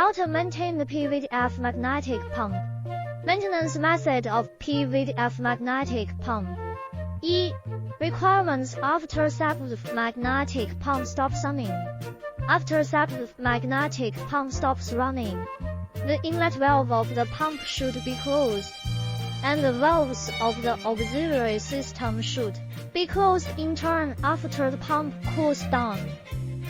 How to maintain the PVDF magnetic pump. Maintenance method of PVDF magnetic pump. Requirements after magnetic pumpstopsunning. After magnetic pump stops running, the inlet valve of the pump should be closed, and the valves of the auxiliary system should be closed in turn after the pump cools down.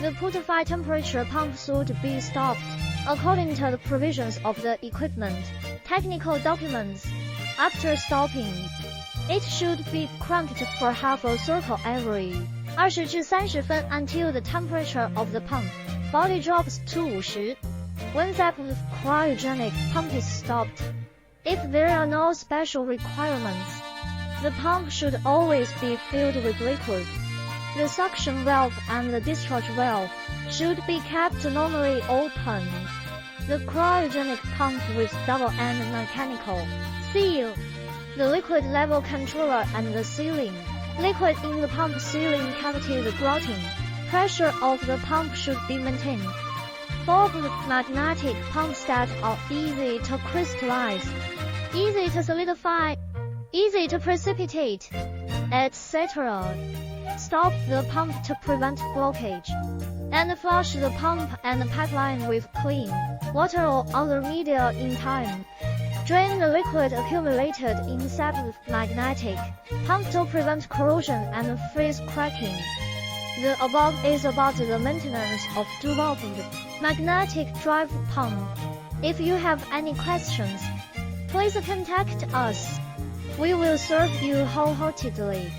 The put-fire temperature pump should be stopped according to the provisions of the equipment. Technical documents. After stopping, it should be cranked for half a circle every 20至30分 until the temperature of the pump body drops to 50. When the cryogenic pump is stopped, if there are no special requirements, the pump should always be filled with liquid. The suction valve and the discharge valve should be kept normally open. The cryogenic pump with double-end mechanical seal. The liquid level controller and the sealing liquid in the pump sealing cavity. The grouting pressure of the pump should be maintained. ForPVDF pumpsthat are easy to crystallize, easy to solidify, easy to precipitate, etc. Stop the pump to prevent blockage, and flush the pump and pipeline with clean water or other media in time. Drain the liquid accumulated inside the magnetic pump to prevent corrosion and freeze cracking. The above is about the maintenance of two-valved magnetic drive pump. If you have any questions, please contact us. We will serve you wholeheartedly.